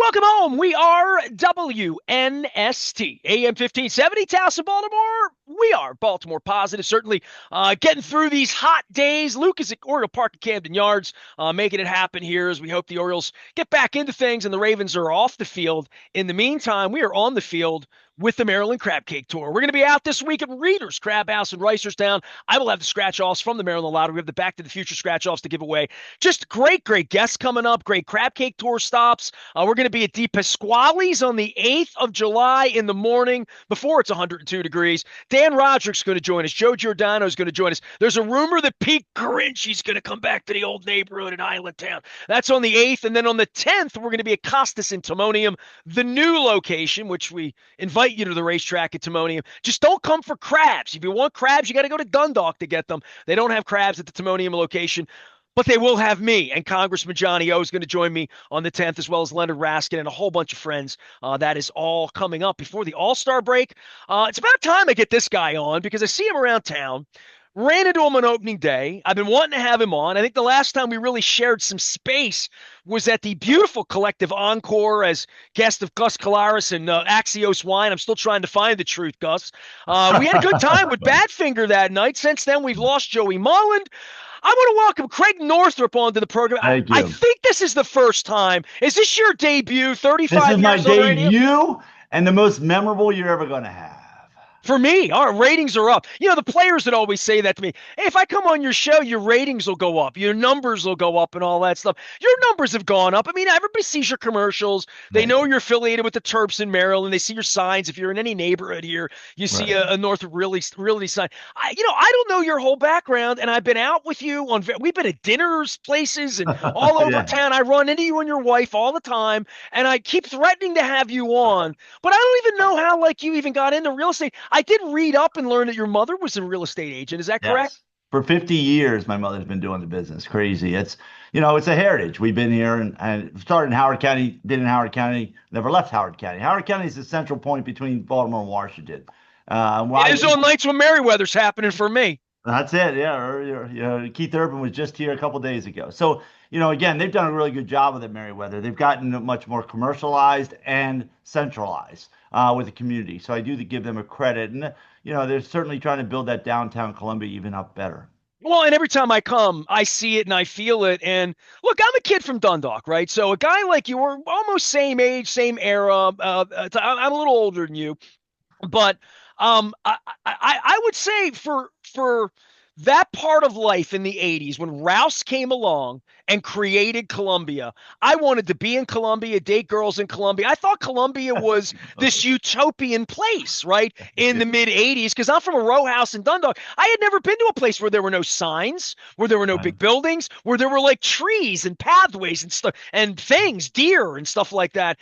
Welcome home. We are WNST, AM 1570, Towson, Baltimore. We are Baltimore Positive, certainly getting through these hot days. Luke is at Oriole Park at Camden Yards, making it happen here as we hope the Orioles get back into things and the Ravens are off the field. In the meantime, we are on the field with the Maryland Crab Cake Tour. We're going to be out this week at Reader's Crab House in Reisterstown. I will have the scratch-offs from the Maryland Lottery. We have the Back to the Future scratch-offs to give away. Just great guests coming up, great Crab Cake Tour stops. We're going to be at Di Pasquale's on the 8th of July in the morning before it's 102 degrees. Dan Roderick's going to join us. Joe Giordano is going to join us. There's a rumor that Pete Grinch is going to come back to the old neighborhood in Islandtown. That's on the 8th. And then on the 10th, we're going to be at Costas in Timonium, the new location, which we invite you to the racetrack at Timonium. Just don't come for crabs. If you want crabs, you got to go to Dundalk to get them. They don't have crabs at the Timonium location. But they will have me, and Congressman Johnny O is going to join me on the 10th, as well as Leonard Raskin and a whole bunch of friends. That is all coming up before the All-Star break. It's about time I get this guy on because I see him around town. Ran into him on opening day. I've been wanting to have him on. I think the last time we really shared some space was at the beautiful Collective Encore as guest of Gus Colaris and Axios Wine. I'm still trying to find the truth, Gus. We had a good time with Badfinger that night. Since then, we've lost Joey Mullen. I want to welcome Creig Northrop onto the program. Thank you. I think this is the first time. Is this your debut? 35 This is my years on the radio? debut and the most memorable you're ever going to have. For me, our ratings are up. You know, the players that always say that to me, hey, if I come on your show, your ratings will go up, your numbers will go up and all that stuff. Your numbers have gone up. I mean, everybody sees your commercials. They know you're affiliated with the Terps in Maryland. They see your signs. If you're in any neighborhood here, you see a Northrop Realty sign. I don't know your whole background, and I've been out with you we've been at dinners, places, and all over town. I run into you and your wife all the time, and I keep threatening to have you on, but I don't even know how, you even got into real estate. I did read up and learn that your mother was a real estate agent. Is that correct? Yes. For 50 years, my mother's been doing the business. Crazy. It's a heritage. We've been here and started in Howard County, did in Howard County, never left Howard County. Howard County is the central point between Baltimore and Washington. It is on nights when Merriweather's happening for me. That's it. Yeah. Keith Urban was just here a couple days ago. So, again, they've done a really good job with it, Merriweather. They've gotten much more commercialized and centralized with the community. So I do give them a credit. And, they're certainly trying to build that downtown Columbia even up better. Well, and every time I come, I see it and I feel it. And look, I'm a kid from Dundalk, right? So a guy like you, we're almost same age, same era. I'm a little older than you. But I would say for that part of life in the 80s when Rouse came along and created Columbia, I wanted to be in Columbia, date girls in Columbia. I thought Columbia was this utopian place, right, in the mid-80s, because I'm from a row house in Dundalk. I had never been to a place where there were no signs, where there were no big buildings, where there were trees and pathways and stuff and things, deer and stuff like that.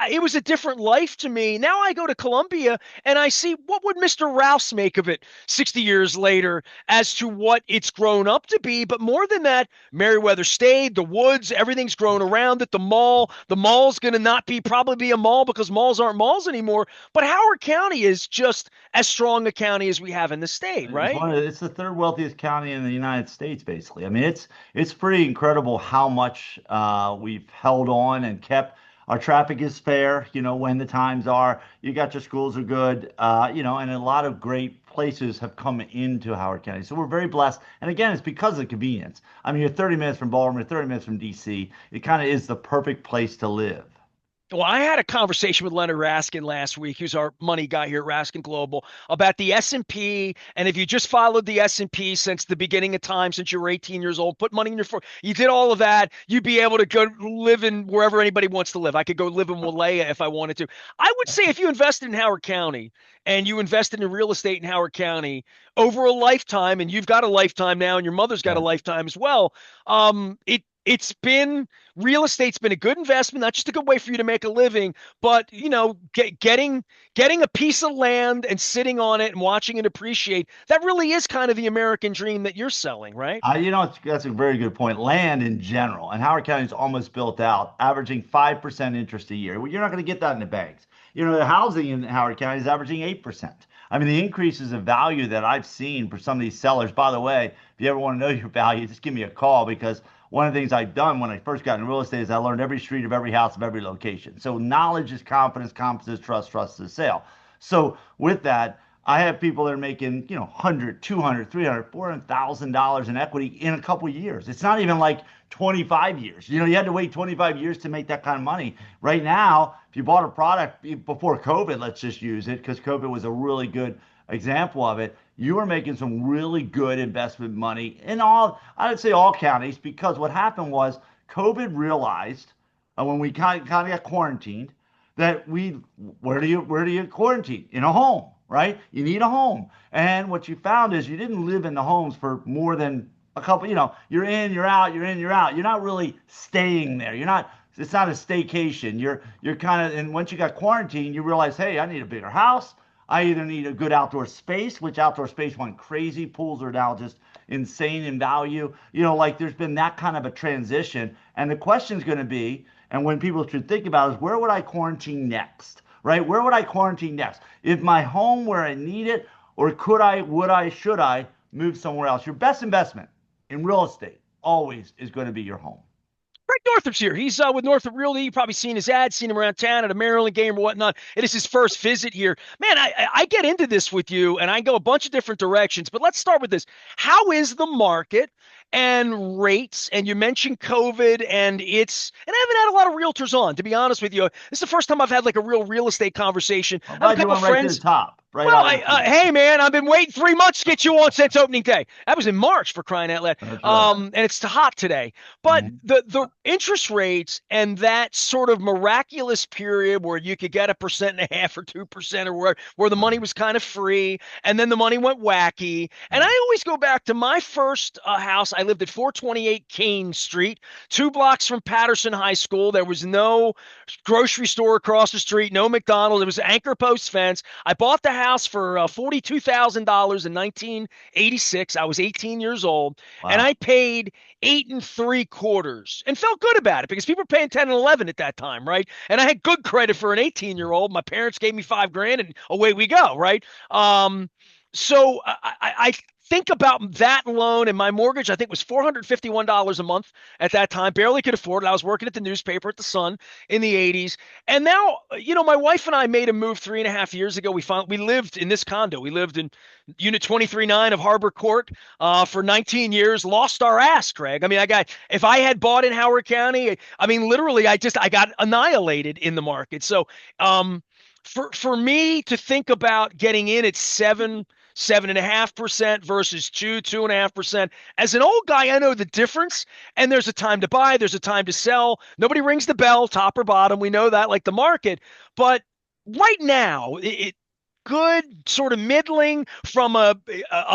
It was a different life to me. Now I go to Columbia and I see, what would Mr. Rouse make of it 60 years later as to what it's grown up to be? But more than that, Merriweather stayed, the woods, everything's grown around it. The mall's going to probably be a mall because malls aren't malls anymore. But Howard County is just as strong a county as we have in the state, right? It's the third wealthiest county in the United States, basically. I mean, it's pretty incredible how much we've held on and kept. Our traffic is fair, when the times are. You got your schools are good, and a lot of great places have come into Howard County. So we're very blessed. And again, it's because of the convenience. I mean, you're 30 minutes from Baltimore, 30 minutes from D.C. It kind of is the perfect place to live. Well, I had a conversation with Leonard Raskin last week, who's our money guy here at Raskin Global, about the S&P. And if you just followed the S&P since the beginning of time, since you were 18 years old, put money in you did all of that, you'd be able to go live in wherever anybody wants to live. I could go live in Walea if I wanted to. I would say if you invested in Howard County and you invested in real estate in Howard County over a lifetime, and you've got a lifetime now and your mother's got a lifetime as well, real estate's been a good investment, not just a good way for you to make a living, but getting a piece of land and sitting on it and watching it appreciate, that really is kind of the American dream that you're selling, right? That's a very good point. Land in general, and Howard County is almost built out, averaging 5% interest a year. Well, you're not going to get that in the banks. The housing in Howard County is averaging 8%. I mean, the increases of value that I've seen for some of these sellers, by the way, if you ever want to know your value, just give me a call, because one of the things I've done when I first got into real estate is I learned every street of every house of every location. So knowledge is confidence, confidence is trust, trust is sale. So with that, I have people that are making, 100, 200, 300, $400,000 in equity in a couple of years. It's not even like 25 years. You had to wait 25 years to make that kind of money. Right now, if you bought a product before COVID, let's just use it because COVID was a really good example of it. You were making some really good investment money in all, I would say all counties, because what happened was COVID realized when we kind of got quarantined that where do you quarantine? In a home, right? You need a home. And what you found is you didn't live in the homes for more than a couple, you're in, you're out, you're in, you're out. You're not really staying there. It's not a staycation. You're kind of, and once you got quarantined, you realize, hey, I need a bigger house. I either need a good outdoor space, which outdoor space went crazy. Pools are now just insane in value. Like there's been that kind of a transition. And the question is going to be, and when people should think about is where would I quarantine next? Right? Where would I quarantine next? Is my home where I need it, or should I move somewhere else? Your best investment in real estate always is going to be your home. Creig Northrop's here. He's with Northrop Realty. You've probably seen his ad, seen him around town at a Maryland game or whatnot. It is his first visit here. Man, I get into this with you, and I go a bunch of different directions. But let's start with this. How is the market and rates? And you mentioned COVID, and I haven't had a lot of realtors on, to be honest with you. This is the first time I've had like a real estate conversation. I'm I have a glad you couple went right to the friends. top, right Well, out of the chute. hey man, I've been waiting 3 months to get you on since opening day. That was in March, for crying out loud. That's right. And it's hot today. But Mhm. the interest rates and that sort of miraculous period where you could get 1.5% or 2% or where the money was kind of free, and then the money went wacky. And I always go back to my first house. I lived at 428 Kane Street, 2 blocks from Patterson High School. There was no grocery store across the street, no McDonald's. It was an anchor post fence. I bought the house for $42,000 in 1986. I was 18 years old, and Wow. I paid 8 3/4 and felt good about it because people were paying 10 and 11 at that time, right? And I had good credit for an 18-year-old. My parents gave me 5 grand, and away we go, right? So I think about that loan, and my mortgage, I think, was $451 a month at that time. Barely could afford it. I was working at the newspaper at the Sun in the 80s. And now, my wife and I made a move 3.5 years ago. We lived in this condo. We lived in Unit 23-9 of Harbor Court for 19 years. Lost our ass, Craig. I mean, if I had bought in Howard County, I mean, literally, I got annihilated in the market. So, for me to think about getting in at 7.5% versus 2.5%. As an old guy, I know the difference. And there's a time to buy, there's a time to sell. Nobody rings the bell, top or bottom. We know that, like the market. But right now, good, sort of middling from a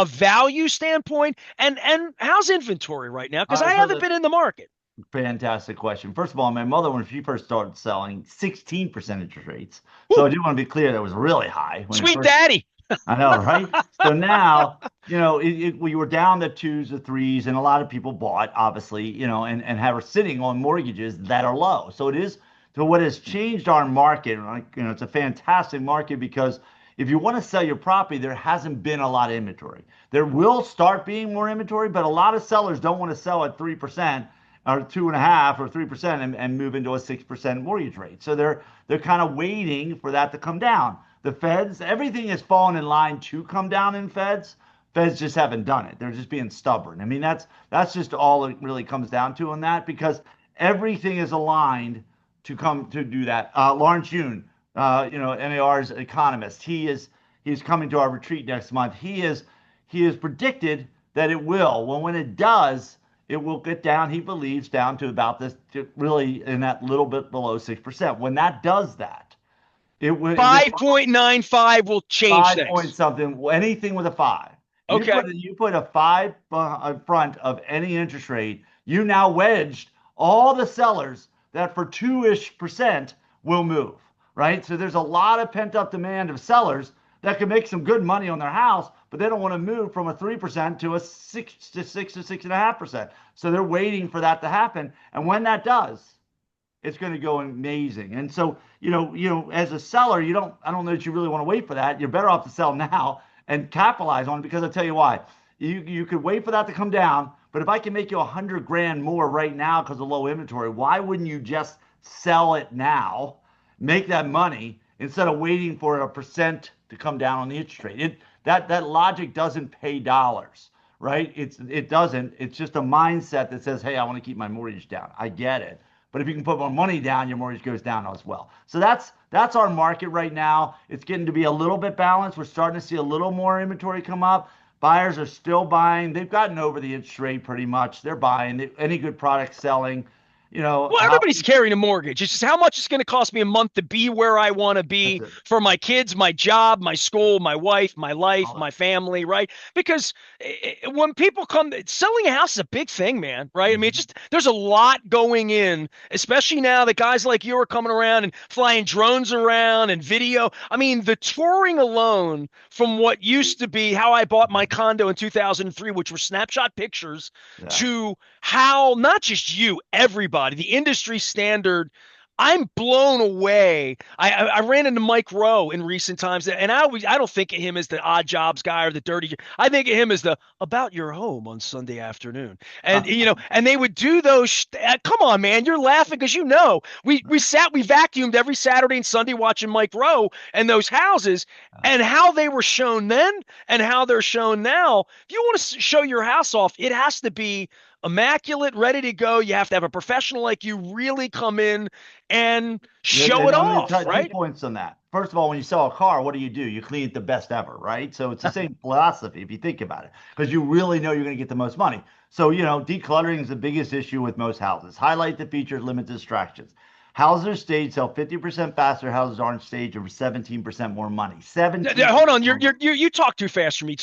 value standpoint. And how's inventory right now? Because All I right, so haven't the been in the market. fantastic question. First of all, my mother, when she first started selling, 16% interest rates. So I Woo, do want to be clear that was really high when it sweet first. daddy. I know, right? So now, we were down to twos or threes, and a lot of people bought, obviously, and have are sitting on mortgages that are low. So it is, so what has changed our market, like, it's a fantastic market because if you want to sell your property, there hasn't been a lot of inventory. There will start being more inventory, but a lot of sellers don't want to sell at 3% or 2.5 or 3% and move into a 6% mortgage rate. So they're kind of waiting for that to come down. The feds, everything has fallen in line to come down in feds. Feds just haven't done it. They're just being stubborn. I mean, that's just all it really comes down to on that because everything is aligned to come to do that. Lawrence Yun, NAR's economist, he's coming to our retreat next month. He has predicted that it will. Well, when it does, it will get down. He believes down to about this, to really in that little bit below 6%. When that does that, it will. This 5.95 will change 5 point things. something, anything with a five. Okay. You put a five in front of any interest rate, you now wedged all the sellers that for 2-ish% will move, right? So there's a lot of pent up demand of sellers that can make some good money on their house, but they don't want to move from a 3% to a 6 to 6.5%. So they're waiting for that to happen. And when that does, it's going to go amazing. And so, as a seller, I don't know that you really want to wait for that. You're better off to sell now and capitalize on it because I'll tell you why. You could wait for that to come down, But if I can make you 100 grand more right now because of low inventory, why wouldn't you just sell it now, make that money instead of waiting for a percent to come down on the interest rate? That logic doesn't pay dollars, right? It doesn't. It's just a mindset that says, hey, I want to keep my mortgage down. I get it. But if you can put more money down, your mortgage goes down as well. So that's our market right now. It's getting to be a little bit balanced. We're starting to see a little more inventory come up. Buyers are still buying. They've gotten over the interest rate pretty much. They're buying any good product selling. Well, How everybody's carrying a mortgage. It's just how much it's going to cost me a month to be where I want to that's be it. for my kids, my job, my school, my wife, my life, All that. my family, right? Because when people come, selling a house is a big thing, man, right? I mean, it's Mhm. just there's a lot going in, especially now that guys like you are coming around and flying drones around and video. I mean, the touring alone from what used to be how I bought my condo in 2003, which were snapshot pictures, Yeah. to how not just you, everybody, the industry standard. I'm blown away. I ran into Mike Rowe in recent times, and I don't think of him as the odd jobs guy or the dirty. I think of him as the about your home on Sunday afternoon, and and they would do those. Come on, man, you're laughing because we vacuumed every Saturday and Sunday watching Mike Rowe and those houses, and how they were shown then and how they're shown now. If you want to show your house off, it has to be immaculate, ready to go. You have to have a professional like you really come in and show And it I'm going to off, tell two right? points on that. First of all, when you sell a car, what do? You clean it the best ever, right? So it's the same philosophy if you think about it, because you really know you're going to get the most money. So, decluttering is the biggest issue with most houses. Highlight the features, limit distractions. Houses are staged sell 50% faster. Houses aren't staged over 17% more money. 17% Hold on, more money. you talk too fast for me.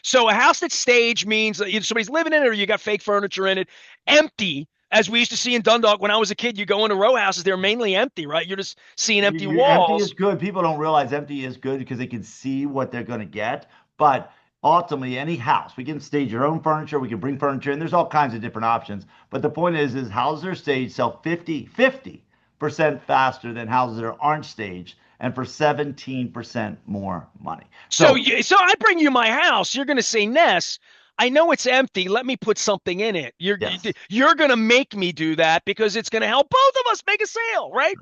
So a house that's staged means either somebody's living in it or you got fake furniture in it, empty. As we used to see in Dundalk when I was a kid, you go into row houses, they're mainly empty, right? You're just seeing empty Empty is walls. good. People don't realize empty is good because they can see what they're going to get. But ultimately, any house, we can stage your own furniture. We can bring furniture in. There's all kinds of different options. But the point is houses are staged sell 50% faster than houses that aren't staged and for 17% more money. So, So so I bring you my house. You're going to say, Ness, I know it's empty. Let me put something in it. yes, You're going to make me do that because it's going to help both of us make a sale, right?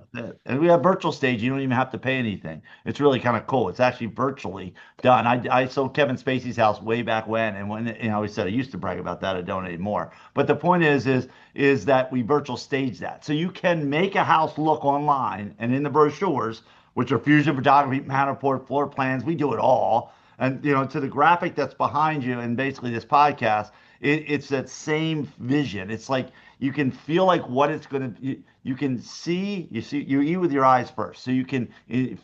and we have virtual stage. You don't even have to pay anything. It's really kind of cool. It's actually virtually done. I sold Kevin Spacey's house way back when, and when I always said I used to brag about that. I don't anymore. But the point is that we virtual stage that, so you can make a house look online and in the brochures, which are fusion photography, Matterport, floor plans. We do it all. And to the graphic that's behind you, and basically this podcast, it's that same vision. It's like you can feel like what it's going to. You can see. You eat with your eyes first, so you can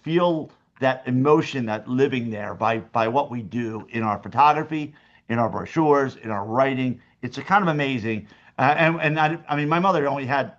feel that emotion, that living there by what we do in our photography, in our brochures, in our writing. It's a kind of amazing. And I mean, my mother only had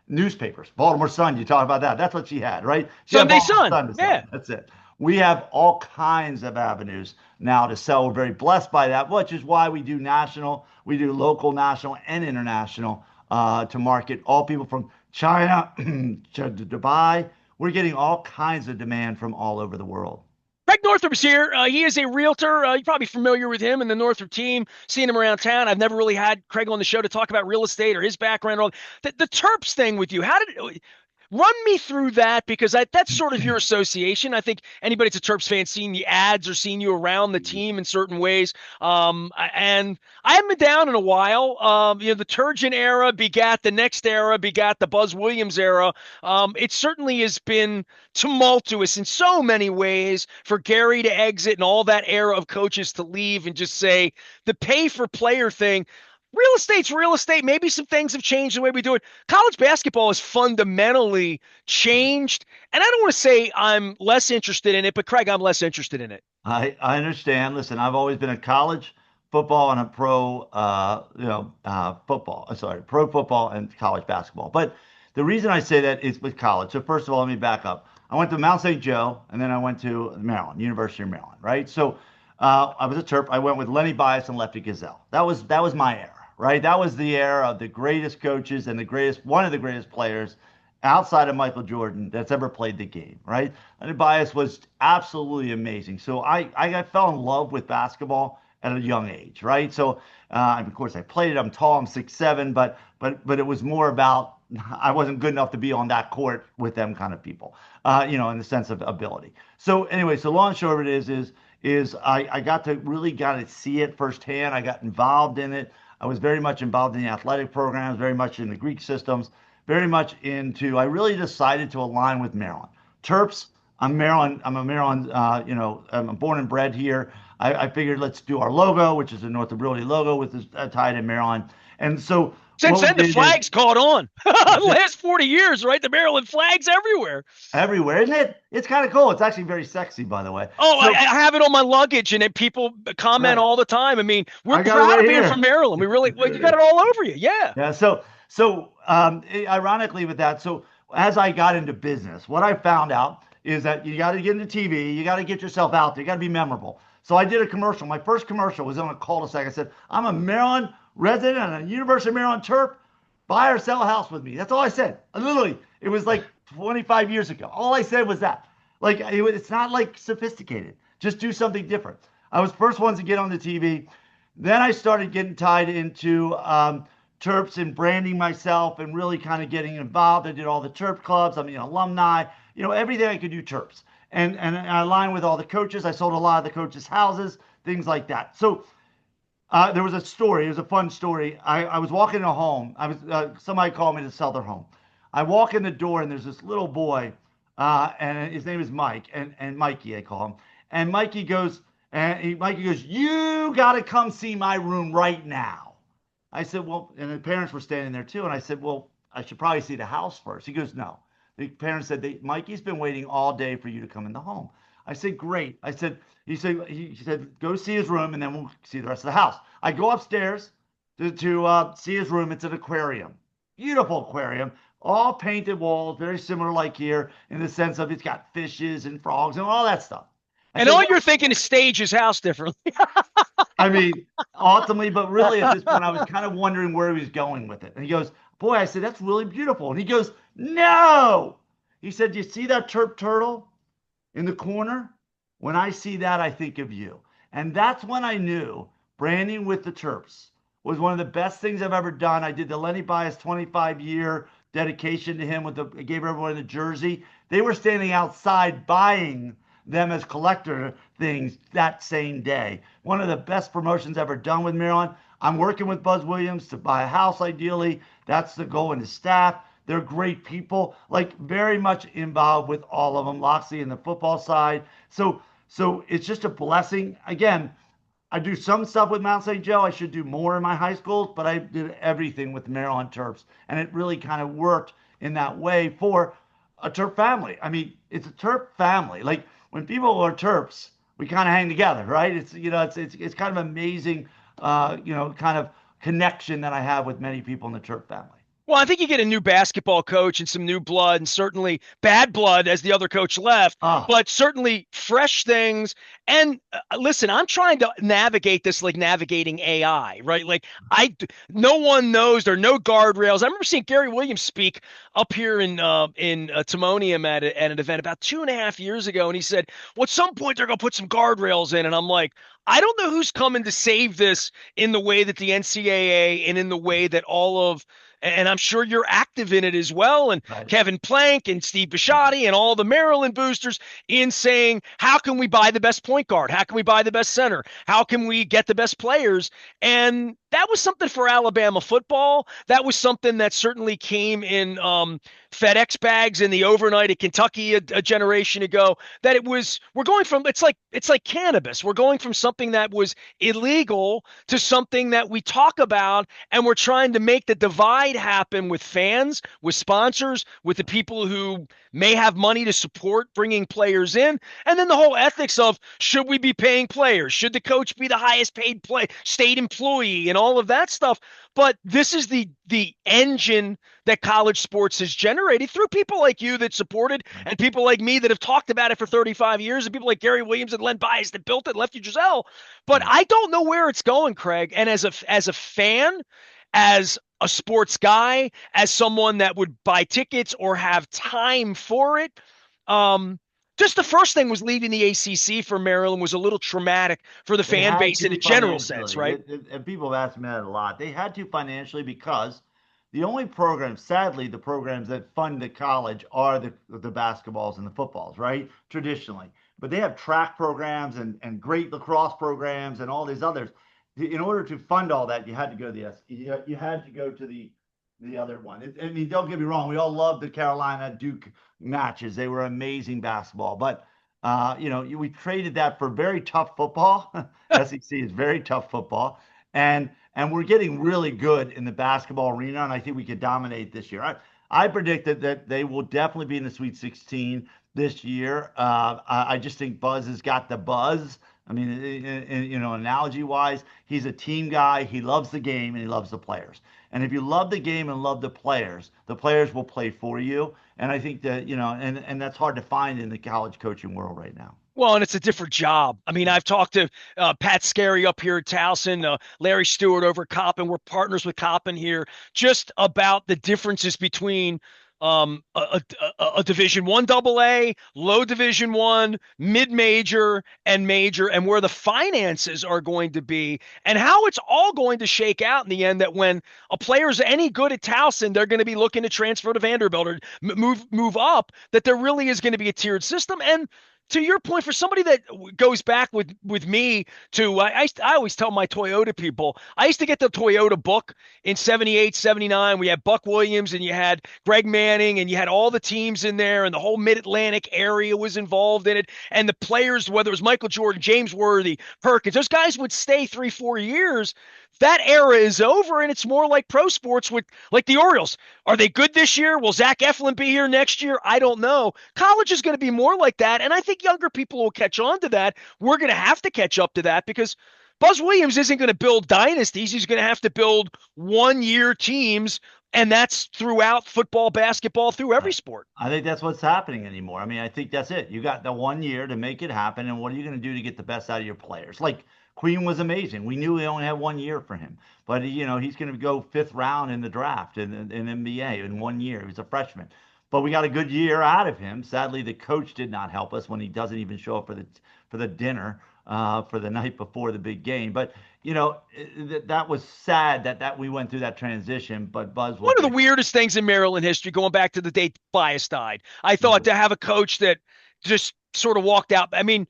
newspapers. Baltimore Sun, you talk about that. That's what she had, right? She had Sunday Baltimore Sun. Sun to Yeah. sell. That's it. We have all kinds of avenues now to sell. We're very blessed by that, which is why we do national, we do local, national, and international to market all people from China to Dubai. We're getting all kinds of demand from all over the world. Creig Northrop is here. He is a realtor. You're probably familiar with him and the Northrop team, seeing him around town. I've never really had Craig on the show to talk about real estate or his background. Or all. The Terps thing with you, how did run me through that because that's sort of your association. I think anybody that's a Terps fan seeing the ads or seeing you around the team in certain ways. And I haven't been down in a while. The Turgeon era begat the next era, begat the Buzz Williams era. It certainly has been tumultuous in so many ways for Gary to exit and all that era of coaches to leave and just say the pay for player thing. Real estate's real estate. Maybe some things have changed the way we do it. College basketball has fundamentally changed. And I don't want to say I'm less interested in it, but Craig, I'm less interested in it. I understand. Listen, I've always been a college football and a pro, football. Sorry, pro football and college basketball. But the reason I say that is with college. So first of all, let me back up. I went to Mount St. Joe, and then I went to Maryland, University of Maryland, right? So I was a Terp. I went with Lenny Bias and Lefty Gazelle. That was my era, right? That was the era of the greatest coaches and one of the greatest players outside of Michael Jordan that's ever played the game, right? And Bias was absolutely amazing. So I fell in love with basketball at a young age, right? So, of course, I played it. I'm tall. I'm 6'7", but it was more about I wasn't good enough to be on that court with them kind of people, in the sense of ability. So anyway, so long and short of it is I got to really got to see it firsthand. I got involved in it. I was very much involved in the athletic programs, very much in the Greek systems, very much into. I really decided to align with Maryland. Terps. I'm Maryland. I'm a Maryland. I'm born and bred here. I figured let's do our logo, which is a Northrop logo with this tied in Maryland. And so Since what we then, the did is flag's caught on. Last 40 years, right? The Maryland flag's everywhere. everywhere, isn't it? It's kind of cool. It's actually very sexy, by the way. Oh, I So, have it on my luggage, and people comment right, all the time. I mean, we're I got it proud right of being from here. Maryland. We really, well, you got it all over you. Yeah. Yeah. Ironically, with that, so as I got into business, what I found out is that you got to get into TV, you got to get yourself out there, you got to be memorable. So I did a commercial. My first commercial was on a cul-de-sac. I said, "I'm a Maryland resident and a University of Maryland Terp. Buy or sell a house with me." That's all I said. Literally, it was like 25 years ago. All I said was that. Like it's not like sophisticated. Just do something different. I was first ones to get on the TV. Then I started getting tied into Terps and branding myself and really kind of getting involved. I did all the Terp clubs. I'm an alumni. Everything I could do Terps. And I aligned with all the coaches. I sold a lot of the coaches' houses, things like that. So there was a story. It was a fun story. I was walking in a home. Somebody called me to sell their home. I walk in the door and there's this little boy, and his name is Mike, and Mikey I call him. And Mikey goes, "You got to come see my room right now." I said, "Well," and the parents were standing there too. And I said, "Well, I should probably see the house first." He goes, "No." The parents said, "Mikey's been waiting all day for you to come in the home." I said, "Great." He said, "Go see his room and then we'll see the rest of the house." I go upstairs to see his room. It's an aquarium, beautiful aquarium, all painted walls, very similar like here in the sense of it's got fishes and frogs and all that stuff. I And said, all "What?" you're thinking is stage his house differently. I mean, ultimately, but really at this point, I was kind of wondering where he was going with it. And he goes, "Boy," I said, "that's really beautiful." And he goes, "No." He said, "Do you see that turtle in the corner? When I see that, I think of you." And that's when I knew branding with the Terps was one of the best things I've ever done. I did the Lenny Bias 25-year dedication to him I gave everyone the jersey. They were standing outside buying them as collector things that same day. One of the best promotions ever done with Maryland. I'm working with Buzz Williams to buy a house ideally. That's the goal, and the staff. They're great people, like very much involved with all of them. Loxley in the football side. So it's just a blessing. Again, I do some stuff with Mount St. Joe. I should do more in my high schools, but I did everything with the Maryland Terps, and it really kind of worked in that way for a Terp family. I mean, it's a Terp family. Like when people are Terps, we kind of hang together, right? It's kind of amazing, kind of connection that I have with many people in the Terp family. Well, I think you get a new basketball coach and some new blood, and certainly bad blood as the other coach left, Oh, but certainly fresh things. And listen, I'm trying to navigate this like navigating AI, right? Like no one knows there are no guardrails. I remember seeing Gary Williams speak up here in Timonium at an event about 2.5 years ago, and he said, "Well, at some point they're going to put some guardrails in," and I'm like, I don't know who's coming to save this in the way that the NCAA and in the way that all of and I'm sure you're active in it as well. And right. Kevin Plank and Steve Bisciotti and all the Maryland boosters in saying, how can we buy the best point guard? How can we buy the best center? How can we get the best players? And that was something for Alabama football. That was something that certainly came in FedEx bags in the overnight at Kentucky a generation ago. That we're going from it's like cannabis. We're going from something that was illegal to something that we talk about, and we're trying to make the divide happen with fans, with sponsors, with the people who may have money to support bringing players in, and then the whole ethics of should we be paying players? Should the coach be the highest paid state employee and all of that stuff? But this is the engine that college sports has generated through people like you that support it, and people like me that have talked about it for 35 years, and people like Gary Williams and Len Bias that built it, Lefty Driesell. But Right. I don't know where it's going, Creig. And as a fan, as a sports guy, as someone that would buy tickets or have time for it, um, Just the first thing was leaving the ACC for Maryland was a little traumatic for the They fan had base in a to general sense, financially, right? and people have asked me that a lot. They had to financially because the only programs, sadly, the programs that fund the college are the basketballs and the footballs, right? Traditionally. But they have track programs and great lacrosse programs and all these others. In order to fund all that, you had to go to you had to go to the other one. I mean, don't get me wrong, we all loved the Carolina Duke matches. They were amazing basketball, but we traded that for very tough football. SEC is very tough football, and we're getting really good in the basketball arena, and I think we could dominate this year. I predicted that they will definitely be in the Sweet 16 this year. I just think Buzz has got the buzz. I mean, analogy wise, he's a team guy. He loves the game and he loves the players. And if you love the game and love the players will play for you. And I think that, and that's hard to find in the college coaching world right now. Well, and it's a different job. I mean, I've talked to Pat Scarry up here at Towson, Larry Stewart over at Coppin. We're partners with Coppin here, just about the differences between a Division One AA, low Division One, mid major, and major, and where the finances are going to be, and how it's all going to shake out in the end. That when a player's any good at Towson, they're going to be looking to transfer to Vanderbilt or move up. That there really is going to be a tiered system, and to your point, for somebody that goes back with me to, I always tell my Toyota people, I used to get the Toyota book in 78, 79. We had Buck Williams and you had Greg Manning and you had all the teams in there and the whole mid-Atlantic area was involved in it. And the players, whether it was Michael Jordan, James Worthy, Perkins, those guys would stay 3, 4 years. That era is over, and it's more like pro sports with like the Orioles. Are they good this year? Will Zach Eflin be here next year? I don't know. College is going to be more like that, and I think younger people will catch on to that. We're going to have to catch up to that because Buzz Williams isn't going to build dynasties. He's going to have to build 1 year teams, and that's throughout football, basketball, through I, every sport. I think that's what's happening anymore. I mean, I think that's it. You got the 1 year to make it happen, and what are you going to do to get the best out of your players? Like Queen was amazing. We knew we only had 1 year for him, but he's going to go fifth round in the draft in NBA in 1 year. He was a freshman, but we got a good year out of him. Sadly, the coach did not help us when he doesn't even show up for the dinner for the night before the big game. But that was sad that we went through that transition. But Buzz will One of the fix it. weirdest things in Maryland history, going back to the day Bias died, I thought Mhm. to have a coach that just sort of walked out. I mean,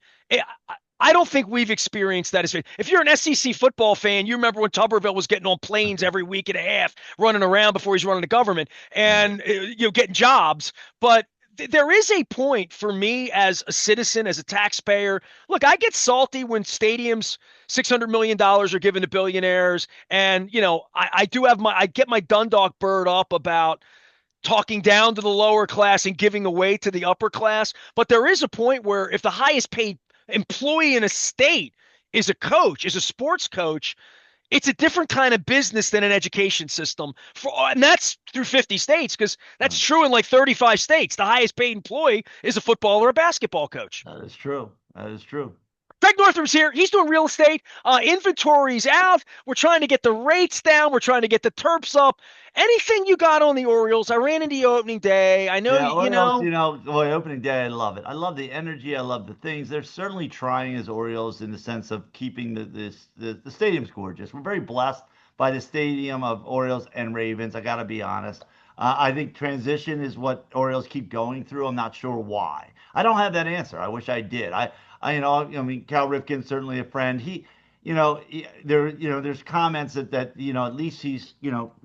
I don't think we've experienced that. If you're an SEC football fan, you remember when Tuberville was getting on planes every week and a half, running around before he's running the government Yeah. and getting jobs. But there is a point for me as a citizen, as a taxpayer. Look, I get salty when stadiums $600 million are given to billionaires, and I do have I get my Dundalk bird up about talking down to the lower class and giving away to the upper class. But there is a point where if the highest paid employee in a state is a coach, is a sports coach, it's a different kind of business than an education system. And that's through 50 states because that's true in like 35 states. The highest paid employee is a football or a basketball coach. That is true. That is true. Creig Northrop's here. He's doing real estate. Inventory's out. We're trying to get the rates down. We're trying to get the terps up. Anything you got on the Orioles? I ran into you opening day. I know Yeah, you Orioles, know. boy, opening day, I love it. I love the energy. I love the things. They're certainly trying as Orioles in the sense of keeping the stadium's gorgeous. We're very blessed by the stadium of Orioles and Ravens. I got to be honest. I think transition is what Orioles keep going through. I'm not sure why. I don't have that answer. I wish I did. I mean, Cal Ripken's certainly a friend. There's comments that at least he's,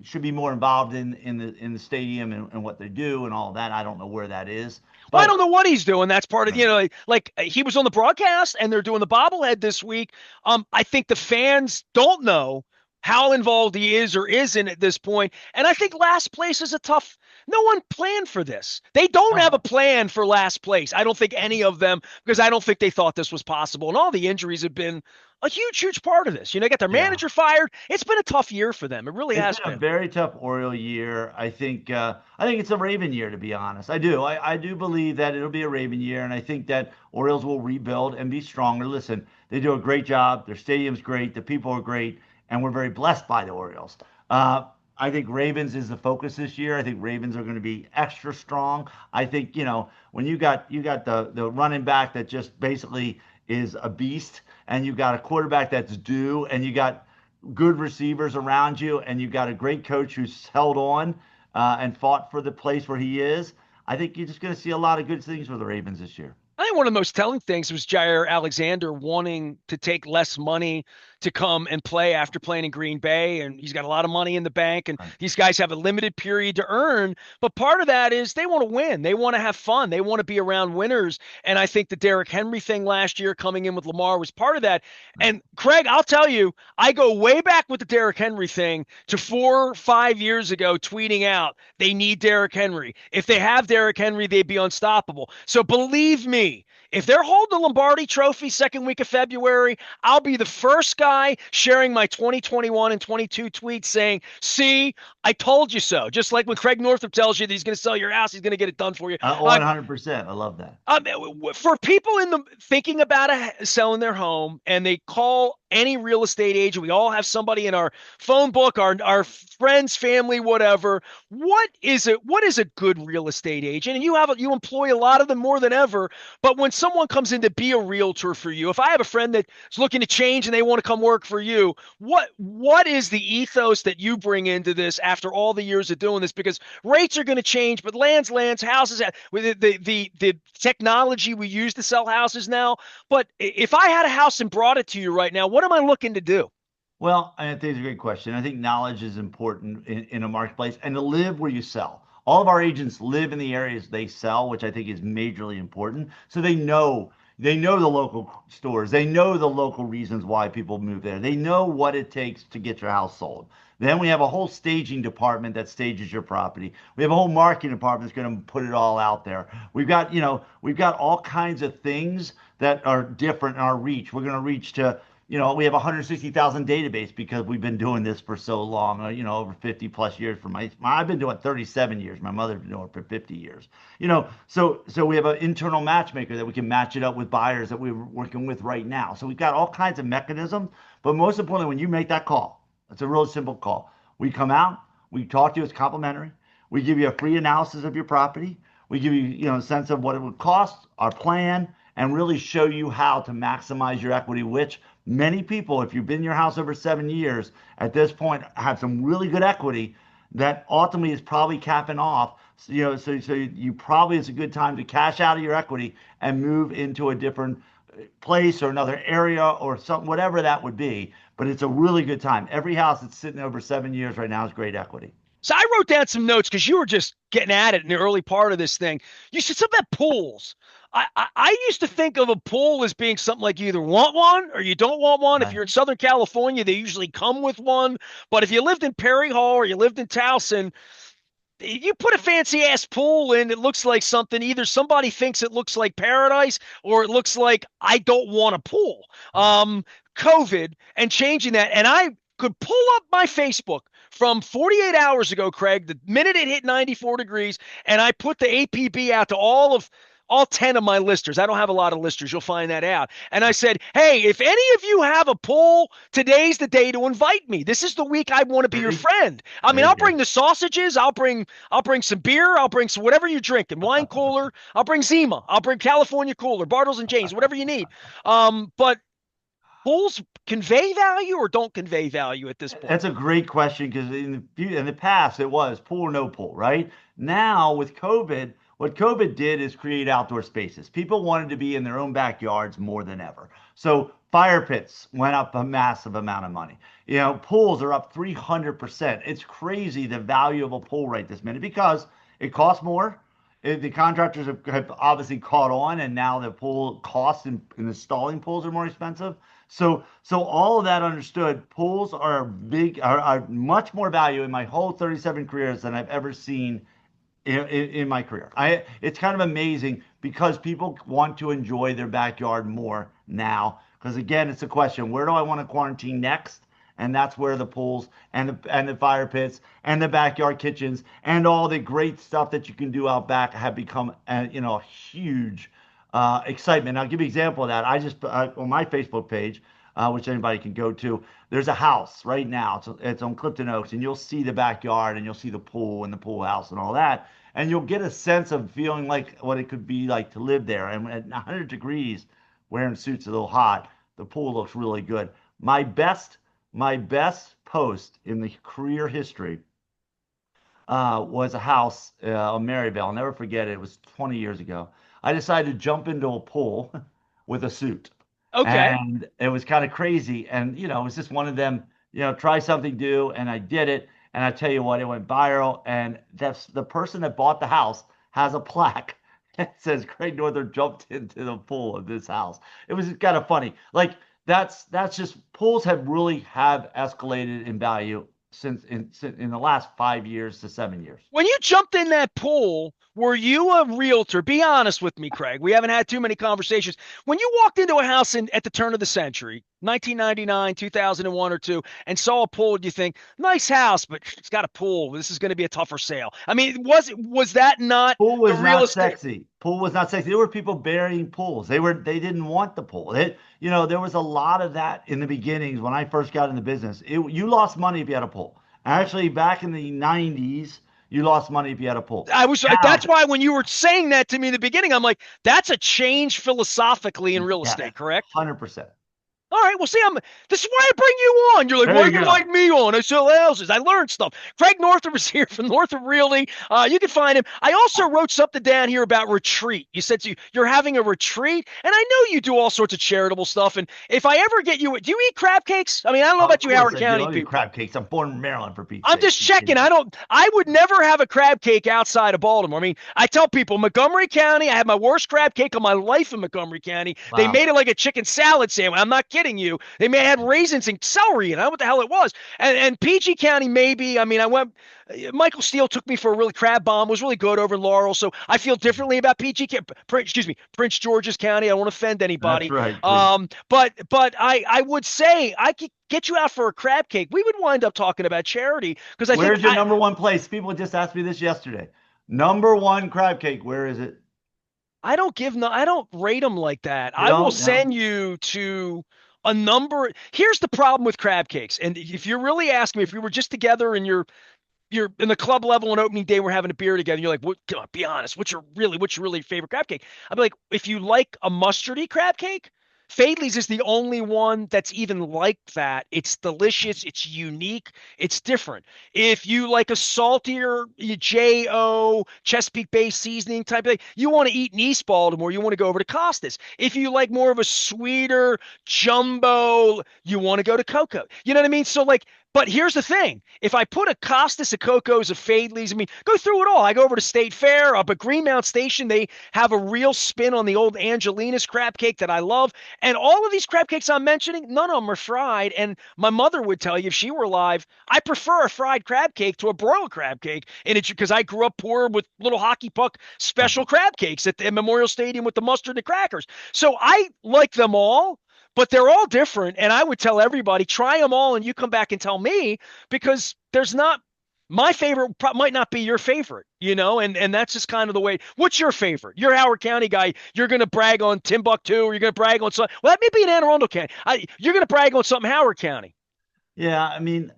should be more involved in the stadium and what they do and all that. I don't know where that is, Well, I but don't know what he's doing. That's part of like he was on the broadcast and they're doing the bobblehead this week. I think the fans don't know how involved he is or isn't at this point. And I think last place is a tough. No one planned for this. They don't have a no, plan for last place. I don't think any of them, because I don't think they thought this was possible. And all the injuries have been a huge, huge part of this. They got their yeah. manager fired. It's been a tough year for them. It really It's has been a been. very tough Oriole year. I think it's a Raven year, to be honest. I do. I do believe that it'll be a Raven year, and I think that Orioles will rebuild and be stronger. Listen, they do a great job. Their stadium's great. The people are great, and we're very blessed by the Orioles. I think Ravens is the focus this year. I think Ravens are going to be extra strong. I think, when you got the running back that just basically is a beast, and you got a quarterback that's due, and you got good receivers around you, and you got a great coach who's held on and fought for the place where he is. I think you're just going to see a lot of good things for the Ravens this year. I think one of the most telling things was Jair Alexander wanting to take less money to come and play after playing in Green Bay. And he's got a lot of money in the bank, and Right. these guys have a limited period to earn. But part of that is they want to win. They want to have fun. They want to be around winners. And I think the Derrick Henry thing last year coming in with Lamar was part of that. Right. And Craig, I'll tell you, I go way back with the Derrick Henry thing to 4 or 5 years ago, tweeting out they need Derrick Henry. If they have Derrick Henry, they'd be unstoppable. So believe me, if they're holding the Lombardi Trophy second week of February, I'll be the first guy sharing my 2021 and 22 tweets saying, "See, I told you so." Just like when Creig Northrop tells you that he's going to sell your house, he's going to get it done for you. Uh, 100%. I love that. um, for people in the thinking about selling their home and they call any real estate agent, we all have somebody in our phone book, our friends, family, whatever. What is a good real estate agent? And you employ a lot of them more than ever. But when someone comes in to be a realtor for you, if I have a friend that's looking to change and they want to come work for you, what is the ethos that you bring into this after all the years of doing this? Because rates are going to change, but lands, houses, with the technology we use to sell houses now. But if I had a house and brought it to you right now, what am I looking to do? Well, I think it's a great question. I think knowledge is important in a marketplace and to live where you sell. All of our agents live in the areas they sell, which I think is majorly important. So they know the local stores. They know the local reasons why people move there. They know what it takes to get your house sold. Then we have a whole staging department that stages your property. We have a whole marketing department that's going to put it all out there. We've got all kinds of things that are different in our reach. We're going to reach to we have 160,000 database because we've been doing this for so long, over 50 plus years. I've been doing it 37 years. My mother's been doing it for 50 years. So we have an internal matchmaker that we can match it up with buyers that we're working with right now. So we've got all kinds of mechanisms. But most importantly, when you make that call, it's a real simple call. We come out, we talk to you, it's complimentary. We give you a free analysis of your property. We give you, a sense of what it would cost, our plan, and really show you how to maximize your equity, which many people, if you've been in your house over 7 years, at this point have some really good equity that ultimately is probably capping off. So you probably it's a good time to cash out of your equity and move into a different place or another area or something, whatever that would be. But it's a really good time. Every house that's sitting over 7 years right now is great equity. So I wrote down some notes because you were just getting at it in the early part of this thing. You said something about pools. I used to think of a pool as being something like you either want one or you don't want one. If Right. you're in Southern California, they usually come with one. But if you lived in Perry Hall or you lived in Towson, you put a fancy ass pool in, it looks like something. Either somebody thinks it looks like paradise or it looks like I don't want a pool. Right. COVID and changing that. And I could pull up my Facebook from 48 hours ago, Craig, the minute it hit 94 degrees, and I put the APB out to all 10 of my listers. I don't have a lot of listers. You'll find that out. And I said, hey, if any of you have a pool, today's the day to invite me. This is the week I want to be your Very, friend. I mean, very I'll good. bring the sausages. I'll bring some beer. I'll bring some whatever you're drinking, wine cooler. I'll bring Zima. I'll bring California cooler, Bartles and James, whatever you need. But pools convey value or don't convey value at this point? That's a great question because in the past it was pool or no pool, right? Now with COVID, what COVID did is create outdoor spaces. People wanted to be in their own backyards more than ever. So fire pits went up a massive amount of money. Pools are up 300%. It's crazy the value of a pool right this minute because it costs more. The contractors have obviously caught on, and now the pool costs and installing pools are more expensive. So all of that understood, pools are much more value in my whole 37 careers than I've ever seen in my career. It's kind of amazing because people want to enjoy their backyard more now. Because again, it's a question: where do I want to quarantine next? And that's where the pools and the fire pits and the backyard kitchens and all the great stuff that you can do out back have become a huge excitement. I'll give you an example of that. I just on my Facebook page, which anybody can go to. There's a house right now. It's on Clifton Oaks, and you'll see the backyard, and you'll see the pool and the pool house and all that, and you'll get a sense of feeling like what it could be like to live there. And at 100 degrees, wearing suits a little hot, the pool looks really good. My best post in the career history was a house on Maryvale. I'll never forget it. It was 20 years ago. I decided to jump into a pool with a suit. Okay. And it was kind of crazy. And, it was just one of them, try something new. And I did it. And I tell you what, it went viral. And that's the person that bought the house has a plaque that says Creig Northrop jumped into the pool of this house. It was kind of funny. Like that's just pools have escalated in value in the last 5 years to 7 years. When you jumped in that pool, were you a realtor? Be honest with me, Creig. We haven't had too many conversations. When you walked into a house at the turn of the century, 1999, 2001 or two, and saw a pool, do you think, nice house, but it's got a pool. This is going to be a tougher sale. I mean, was that not Pool the was real not estate? sexy. Pool was not sexy. There were people burying pools. They didn't want the pool. There was a lot of that in the beginnings when I first got in the business. You lost money if you had a pool. Actually, back in the 90s, you lost money if you had a pool. That's Now, why when you were saying that to me in the beginning, I'm like, that's a change philosophically in real yeah, estate, correct? 100%. All right, well, see, this is why I bring you on. You're like, There why you do you go. like me on? I sell houses. I learned stuff. Creig Northrop is here from Northrop Realty. You can find him. I also wrote something down here about retreat. You said you're having a retreat, and I know you do all sorts of charitable stuff. And if I ever get you, do you eat crab cakes? I mean, I don't know Of about you, course Howard I do. County I eat people. crab cakes. I'm born in Maryland, for Pete's I'm sake. just checking. I would never have a crab cake outside of Baltimore. I mean, I tell people Montgomery County, I had my worst crab cake of my life in Montgomery County. They Wow. made it like a chicken salad sandwich. I'm not kidding you. They may have had raisins and celery and I don't know what the hell it was. And PG County, maybe. I mean, Michael Steele took me for a really crab bomb, was really good over in Laurel. So I feel differently about excuse me, Prince George's County. I don't want to offend That's anybody. right, please. But I would say I could get you out for a crab cake. We would wind up talking about charity because I think Where's your number one place? People just asked me this yesterday. Number one crab cake. Where is it? I don't rate them like that. You I will don't know? send you to a number. Here's the problem with crab cakes. And if you're really asking me, if we were just together and you're in the club level on opening day, we're having a beer together. You're like, what? Come on, be honest. What's your really favorite crab cake? I'd be like, if you like a mustardy crab cake, Fadley's is the only one that's even like that. It's delicious. It's unique. It's different. If you like a saltier J.O. Chesapeake Bay seasoning type of thing, you want to eat in East Baltimore, you want to go over to Costas. If you like more of a sweeter jumbo, you want to go to Coco. You know what I mean? So like, but here's the thing. If I put a Costas, a Coco's, a Fadley's, I mean, go through it all. I go over to State Fair, up at Greenmount Station. They have a real spin on the old Angelina's crab cake that I love. And all of these crab cakes I'm mentioning, none of them are fried. And my mother would tell you if she were alive, I prefer a fried crab cake to a broiled crab cake. And it's because I grew up poor with little hockey puck special crab cakes at the Memorial Stadium with the mustard and the crackers. So I like them all, but they're all different. And I would tell everybody, try them all and you come back and tell me because there's not my favorite might not be your favorite, and that's just kind of the way. What's your favorite? You're a Howard County guy. You're going to brag on Timbuktu or you're going to brag on something. Well, that may be in Anne Arundel County. You're going to brag on something Howard County. Yeah, I mean,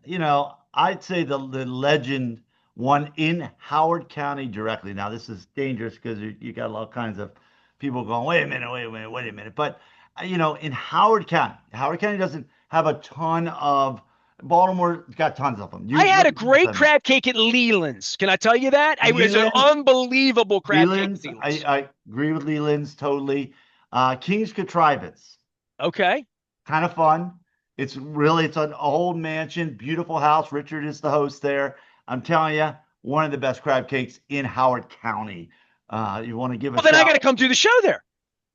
I'd say the legend one in Howard County directly. Now, this is dangerous because you got all kinds of people going, wait a minute, wait a minute, wait a minute. But, in Howard County doesn't have a ton of, Baltimore's got tons of them. I You had look a at the great percentage. crab cake at Leland's. Can I tell you that? It was an Leland, unbelievable crab cake at Leland's, I, Leland's. I agree with Leland's totally. King's Contrivance. Okay. Kind of fun. It's an old mansion, beautiful house. Richard is the host there. I'm telling you, one of the best crab cakes in Howard County. You want to give a Well, then I got shout? to come do the show there.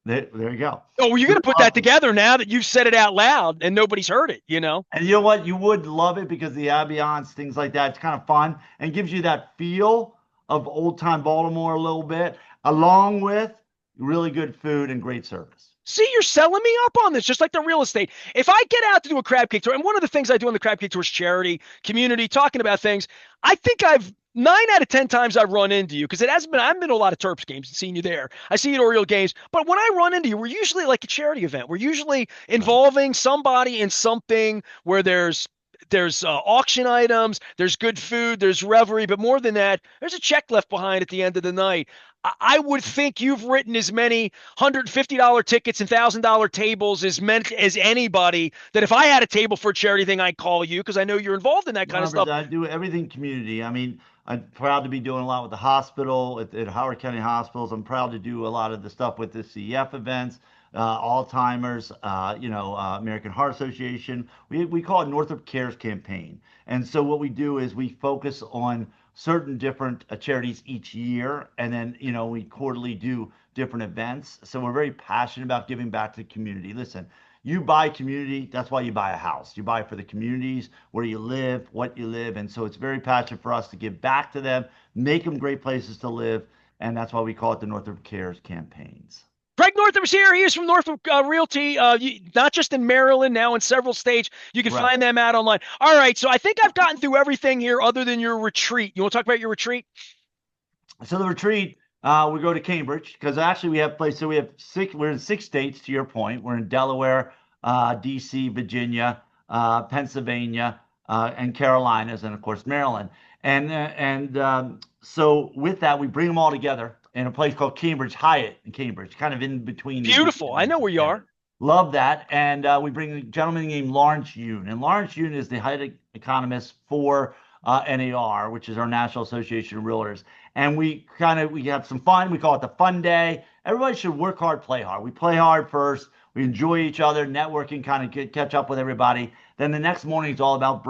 There you go. Oh, well, you're We going to put that love it. together now that you've said it out loud and nobody's heard it. And you know what? You would love it because the ambiance, things like that, it's kind of fun and gives you that feel of old time Baltimore a little bit, along with really good food and great service. See, you're selling me up on this, just like the real estate. If I get out to do a crab cake tour, and one of the things I do on the crab cake tour is charity, community, talking about things. I think 9 out of 10 times I've run into you because it hasn't been, I haven't been to a lot of Terps games and seen you there. I see you at Oriole games, but when I run into you, we're usually like a charity event. We're usually Right. involving somebody in something where there's auction items, there's good food, there's revelry, but more than that, there's a check left behind at the end of the night. I would think you've written as many $150 tickets and $1,000 tables as meant as anybody. That if I had a table for a charity thing, I'd call you because I know you're involved in that kind of stuff. 100%. I do everything community. I mean, I'm proud to be doing a lot with the hospital at Howard County Hospitals. I'm proud to do a lot of the stuff with the CEF events, Alzheimer's, American Heart Association. We call it Northrop Cares Campaign. And so what we do is we focus on certain different charities each year, and then we quarterly do different events. So we're very passionate about giving back to the community. Listen, you buy community, that's why you buy a house. You buy for the communities where you live, what you live. And so it's very passionate for us to give back to them, make them great places to live. And that's why we call it the Northrop Cares campaigns. Creig Northrop is here. He is from Northrop Realty, not just in Maryland, now in several states. You can Right. find them out online. All right, so I think I've gotten through everything here other than your retreat. You want to talk about your retreat? So the retreat, we go to Cambridge because actually we have places. So we have six. We're in 6 states. To your point, we're in Delaware, D.C., Virginia, Pennsylvania, and Carolinas, and of course Maryland. So with that, we bring them all together in a place called Cambridge Hyatt in Cambridge, kind of in between the D.C. Beautiful. and I know where you Maryland. are. Love that. And we bring a gentleman named Lawrence Yun. And Lawrence Yun is the head economist for NAR, which is our National Association of Realtors. And we have some fun. We call it the fun day. Everybody should work hard, play hard. We play hard first. We enjoy each other, networking, kind of catch up with everybody. Then the next morning is all about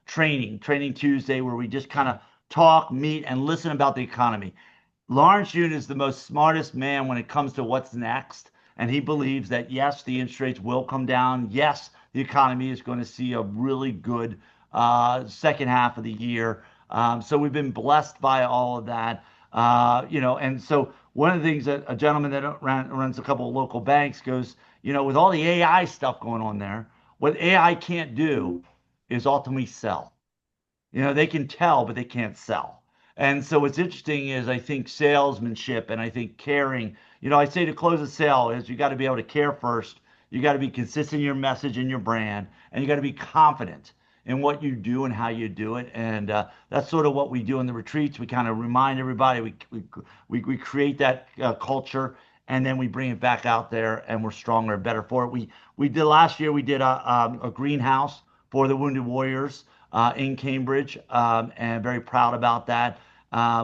training Tuesday, where we just kind of talk, meet, and listen about the economy. Lawrence Yun is the most smartest man when it comes to what's next. And he believes that yes, the interest rates will come down. Yes, the economy is going to see a really good second half of the year. So we've been blessed by all of that. And so one of the things that a gentleman that runs a couple of local banks goes, with all the AI stuff going on there, what AI can't do is ultimately sell. They can tell, but they can't sell. And so what's interesting is I think salesmanship and I think caring. I say to close a sale is you got to be able to care first. You got to be consistent in your message and your brand, and you got to be confident in what you do and how you do it. And that's sort of what we do in the retreats. We kind of remind everybody. We create that culture, and then we bring it back out there, and we're stronger and better for it. We did last year. We did a greenhouse for the Wounded Warriors in Cambridge, and very proud about that.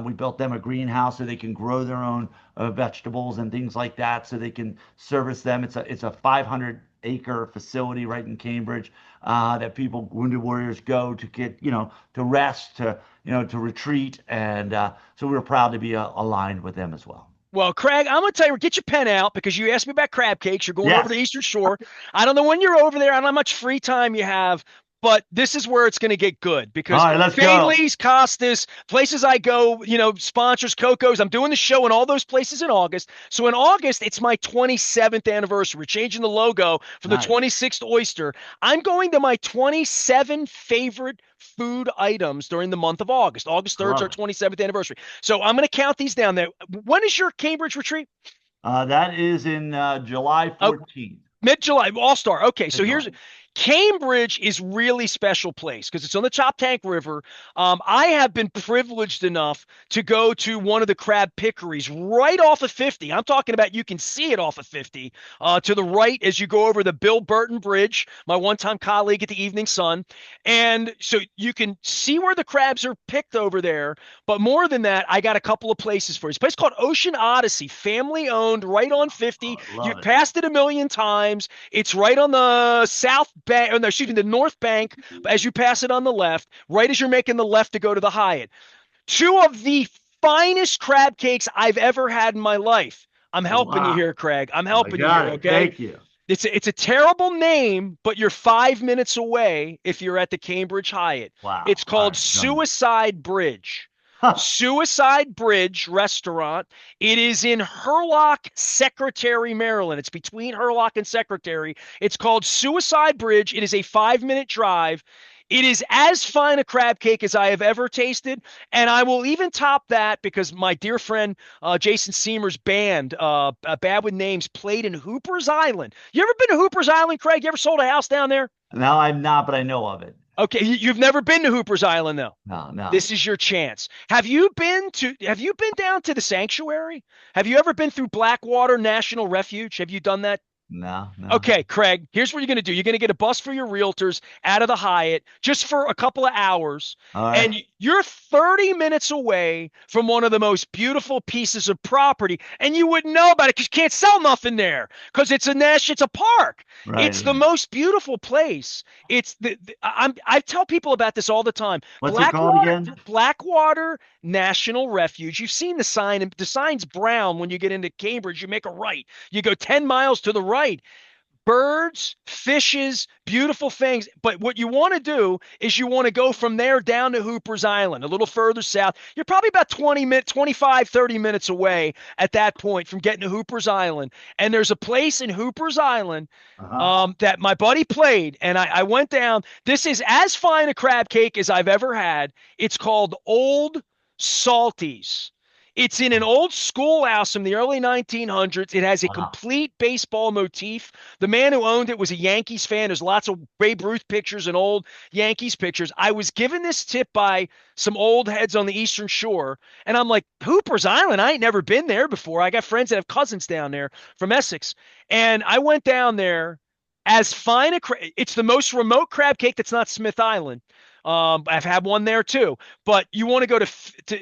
We built them a greenhouse so they can grow their own vegetables and things like that, so they can service them. It's a 500-acre facility right in Cambridge that people, Wounded Warriors, go to get to rest, to retreat, and so we're proud to be aligned with them as well. Well, Craig, I'm going to tell you, get your pen out because you asked me about crab cakes. You're going over the Yes. Eastern Shore. I don't know when you're over there. I don't know how much free time you have, but this is where it's going to get good All because right, let's go. Bailey's, Costas, places I go, sponsors, Coco's. I'm doing the show in all those places in August. So in August, it's my 27th anniversary. We're changing the logo from the Nice. 26th oyster. I'm going to my 27 favorite food items during the month of August. August I 3rd is our love it. 27th anniversary. So I'm going to count these down there. When is your Cambridge retreat? That is in July Oh, 14th. Mid-July, All-Star. Okay, so here's Mid-July. Cambridge is really special place because it's on the Choptank River. I have been privileged enough to go to one of the crab pickeries right off of 50. I'm talking about you can see it off of 50 to the right as you go over the Bill Burton Bridge, my one-time colleague at the Evening Sun. And so you can see where the crabs are picked over there. But more than that, I got a couple of places for you. It's a place called Ocean Odyssey, family owned, right on 50. I You've love it. passed it a million times. It's right on the south bank, or no, excuse me, the north bank as you pass it on the left, right as you're making the left to go to the Hyatt. Two of the finest crab cakes I've ever had in my life. I'm helping you Wow. here, Craig. I'm I helping you got here, it. okay? Thank you. It's a terrible name, but you're 5 minutes away if you're at the Cambridge Hyatt. Wow. It's All called right. Done. Suicide Bridge. Huh. Suicide Bridge Restaurant. It is in Hurlock, Secretary, Maryland. It's between Hurlock and Secretary. It's called Suicide Bridge. It is a 5 minute drive. It is as fine a crab cake as I have ever tasted, and I will even top that because my dear friend Jason Seamer's band, Bad with Names, played in Hooper's Island. You ever been to Hooper's Island, Craig? You ever sold a house down there? No, I'm not, but I know of it. Okay, you've never been to Hooper's Island though. No, no, This is your chance. Have you been down to the sanctuary? Have you ever been through Blackwater National Refuge? Have you done that? no, no. Okay, Craig, here's what you're going to do. You're going to get a bus for your realtors out of the Hyatt just for a couple of hours. All right. And you're 30 minutes away from one of the most beautiful pieces of property. And you wouldn't know about it because you can't sell nothing there because it's a park. Right, It's the right. most beautiful place. I tell people about this all the time. What's it called again? Blackwater National Refuge. You've seen the sign, and the sign's brown when you get into Cambridge. You make a right. You go 10 miles to the right. Birds, fishes, beautiful things. But what you want to do is you want to go from there down to Hooper's Island, a little further south. You're probably about 20 minutes, 25, 30 minutes away at that point from getting to Hooper's Island. And there's a place in Hooper's Island Uh-huh. that my buddy played, and I went down. This is as fine a crab cake as I've ever had. It's called Old Salties. It's in an old schoolhouse from the early 1900s. It has a Wow. complete baseball motif. The man who owned it was a Yankees fan. There's lots of Babe Ruth pictures and old Yankees pictures. I was given this tip by some old heads on the Eastern Shore, and I'm like, Hooper's Island? I ain't never been there before. I got friends that have cousins down there from Essex. And I went down there as fine it's the most remote crab cake that's not Smith Island. I've had one there too. But you want to go to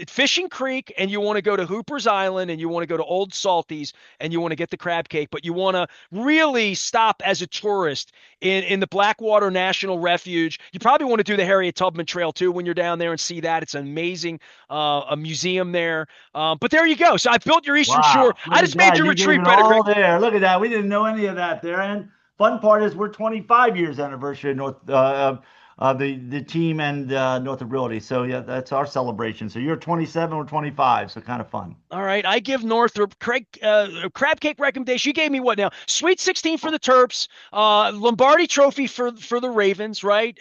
Fishing Creek and you want to go to Hooper's Island and you want to go to Old Salties and you want to get the crab cake, but you want to really stop as a tourist in the Blackwater National Refuge. You probably want to do the Harriet Tubman Trail too when you're down there and see that. It's an amazing a museum there. But there you go. So I built your Eastern Shore. Wow. Look I at just made that. your You gave retreat it better, all Craig. there. Look at that. We didn't know any of that there. And fun part is we're 25 years anniversary of the team and Northrop Realty. So yeah, that's our celebration. So you're 27, we're 25. So kind of fun. All right, I give Northrop Craig crab cake recommendation. You gave me what now? Sweet 16 for the Terps, Lombardi Trophy for the Ravens, right?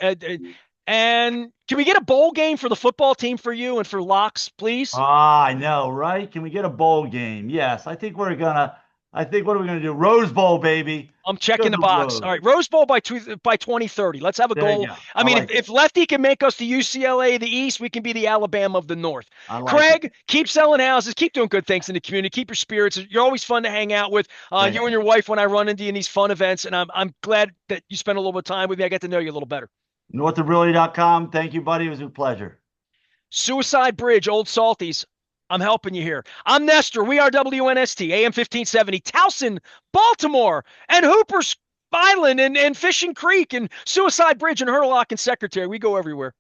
And can we get a bowl game for the football team for you and for locks, please? Ah, I know, right? Can we get a bowl game? Yes, I think what are we gonna do? Rose Bowl, baby. I'm Let's go checking to the the box. All Rose. right, Rose Bowl by 2030. Let's have a There you goal. go. I I mean, like it. if Lefty can make us the UCLA of the East, we can be the Alabama of the North. I like it. Craig, keep selling houses, keep doing good things in the community, keep your spirits. You're always fun to hang out with. Thank You and you. your wife when I run into you in these fun events, and I'm glad that you spent a little bit of time with me. I get to know you a little better. NorthofRealty.com. Thank you, buddy. It was a pleasure. Suicide Bridge, Old Salties. I'm helping you here. I'm Nestor. We are WNST, AM 1570, Towson, Baltimore, and Hooper's Island and Fishing Creek and Suicide Bridge and Hurlock and Secretary. We go everywhere.